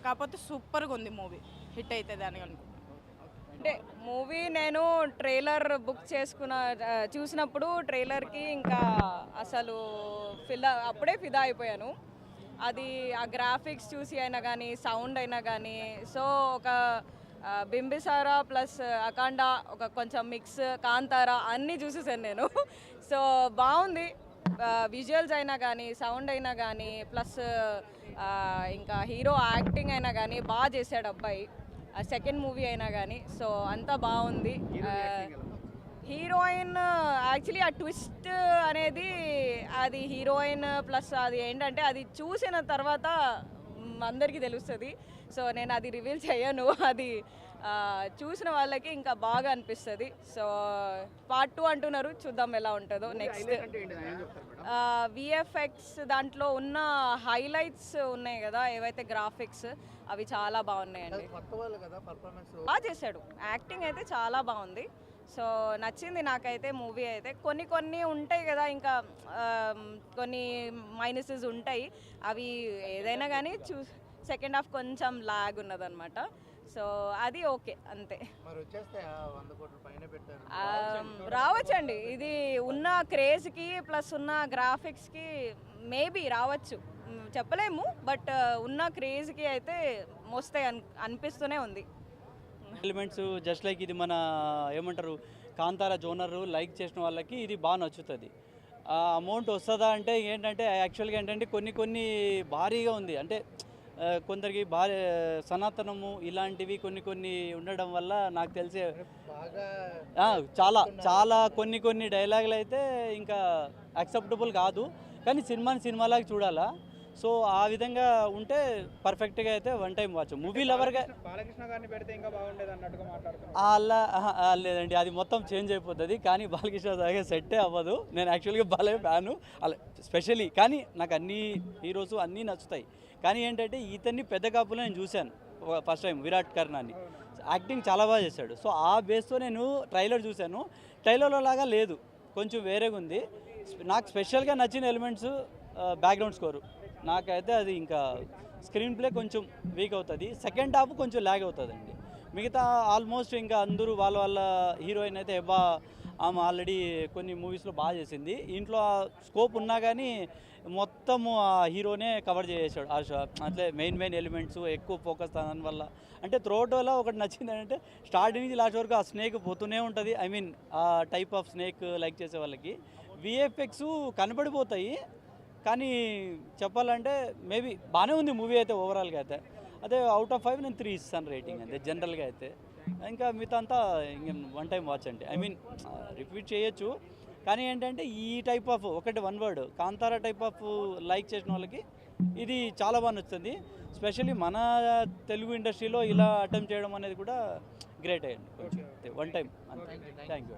కాకపోతే సూపర్గా ఉంది మూవీ, హిట్ అవుతుంది అని అనుకుంటున్నాను. అంటే మూవీ నేను ట్రైలర్ బుక్ చూసినప్పుడు ట్రైలర్కి ఇంకా అసలు అప్పుడే ఫిదా అయిపోయాను. అది ఆ గ్రాఫిక్స్ చూసి అయినా కానీ సౌండ్ అయినా కానీ సో ఒక బింబిసారా ప్లస్ అఖండ ఒక కొంచెం మిక్స్ కాంతారా అన్నీ చూసేసాను నేను. సో బాగుంది, విజువల్స్ అయినా కానీ సౌండ్ అయినా కానీ ప్లస్ ఇంకా హీరో యాక్టింగ్ అయినా కానీ బాగా చేశాడు అబ్బాయి. సెకండ్ మూవీ అయినా కానీ సో అంతా బాగుంది. హీరోయిన్ యాక్చువల్లీ ఆ ట్విస్ట్ అనేది అది హీరోయిన్ ప్లస్ అది ఏంటంటే అది చూసిన తర్వాత అందరికీ తెలుస్తుంది. సో నేను అది రివీల్ చేయను, అది చూసిన వాళ్ళకి ఇంకా బాగా అనిపిస్తుంది. సో పార్ట్ 2 అంటున్నారు, చూద్దాం ఎలా ఉంటుందో. నెక్స్ట్ విఎఫ్ఎక్స్ దాంట్లో ఉన్న హైలైట్స్ ఉన్నాయి కదా, ఏవైతే గ్రాఫిక్స్ అవి చాలా బాగున్నాయండి. బాగా చేశాడు, యాక్టింగ్ అయితే చాలా బాగుంది. సో నచ్చింది నాకైతే మూవీ అయితే. కొన్ని ఉంటాయి కదా, ఇంకా కొన్ని మైనసెస్ ఉంటాయి, అవి ఏదైనా కానీ సెకండ్ హాఫ్ కొంచెం లాగ్ ఉన్నదన్నమాట. సో అది ఓకే అంతే. రావచ్చండి, ఇది ఉన్న క్రేజ్కి ప్లస్ ఉన్న గ్రాఫిక్స్కి మేబీ రావచ్చు, చెప్పలేము. బట్ ఉన్న క్రేజ్కి అయితే మోస్తాయి అనిపిస్తూనే ఉంది. ఎలిమెంట్స్ జస్ట్ లైక్ ఇది మన ఏమంటారు కాంతారా జోనర్ లైక్ చేసిన వాళ్ళకి ఇది బాగా నచ్చుతుంది. అమౌంట్ వస్తుందా అంటే ఏంటంటే యాక్చువల్గా ఏంటంటే కొన్ని భారీగా ఉంది, అంటే కొందరికి భారీ సనాతనము ఇలాంటివి కొన్ని ఉండడం వల్ల నాకు తెలిసే చాలా కొన్ని డైలాగులు అయితే ఇంకా యాక్సెప్టబుల్ కాదు. కానీ సినిమాలాగా చూడాలా. సో ఆ విధంగా ఉంటే పర్ఫెక్ట్గా అయితే వన్ టైం వాచ్. మూవీ లవర్గా అలా లేదండి, అది మొత్తం చేంజ్ అయిపోతుంది. కానీ బాలకృష్ణ దాకా సెట్టే అవ్వదు. నేను యాక్చువల్గా బాలయ్య ఫ్యాను అలా స్పెషల్లీ, కానీ నాకు అన్ని హీరోస్ అన్నీ నచ్చుతాయి. కానీ ఏంటంటే ఇతన్ని పెద్ద కాపులో నేను చూశాను first time, Virat Karnani. Acting చాలా బాగా చేశాడు. సో ఆ బేస్తో నేను ట్రైలర్ చూశాను. ట్రైలర్లో లాగా లేదు, కొంచెం వేరేగా ఉంది. నాకు స్పెషల్గా నచ్చిన ఎలిమెంట్స్ బ్యాక్గ్రౌండ్ స్కోరు. నాకైతే అది ఇంకా స్క్రీన్ ప్లే కొంచెం వీక్ అవుతుంది, సెకండ్ హాఫ్ కొంచెం ల్యాగ్ అవుతుందండి. మిగతా ఆల్మోస్ట్ ఇంకా అందరూ వాళ్ళ హీరోయిన్ అయితే ఆమె ఆల్రెడీ కొన్ని మూవీస్లో బాగా చేసింది. ఇంట్లో స్కోప్ ఉన్నా కానీ మొత్తము ఆ హీరోనే కవర్ చేసాడు. అట్లే మెయిన్ ఎలిమెంట్స్ ఎక్కువ ఫోకస్ దానివల్ల అంటే త్రోట్ వల్ల ఒకటి నచ్చింది ఏంటంటే స్టార్టింగ్ నుంచి లాస్ట్ వరకు ఆ స్నేక్ పోతూనే ఉంటుంది. ఐ మీన్ ఆ టైప్ ఆఫ్ స్నేక్ లైక్ చేసే వాళ్ళకి విఎఫ్ఎక్స్ కనబడిపోతాయి. కానీ చెప్పాలంటే మేబీ బాగానే ఉంది మూవీ అయితే ఓవరాల్గా అయితే. అదే అవుట్ ఆఫ్ 5 నేను 3 ఇస్తాను రేటింగ్ అంతే జనరల్గా అయితే. ఇంకా మిగతా అంతా ఇంక వన్ టైం వాచ్ అండి. ఐ మీన్ రిపీట్ చేయొచ్చు, కానీ ఏంటంటే ఈ type of one word Kantara type of like చేసిన వాళ్ళకి ఇది చాలా బాగా నచ్చుతుంది. స్పెషల్లీ మన తెలుగు ఇండస్ట్రీలో ఇలా అటెంప్ట్ చేయడం అనేది కూడా గ్రేట్ అయ్యండి. కొంచెం వన్ టైం అంతే. Thank you.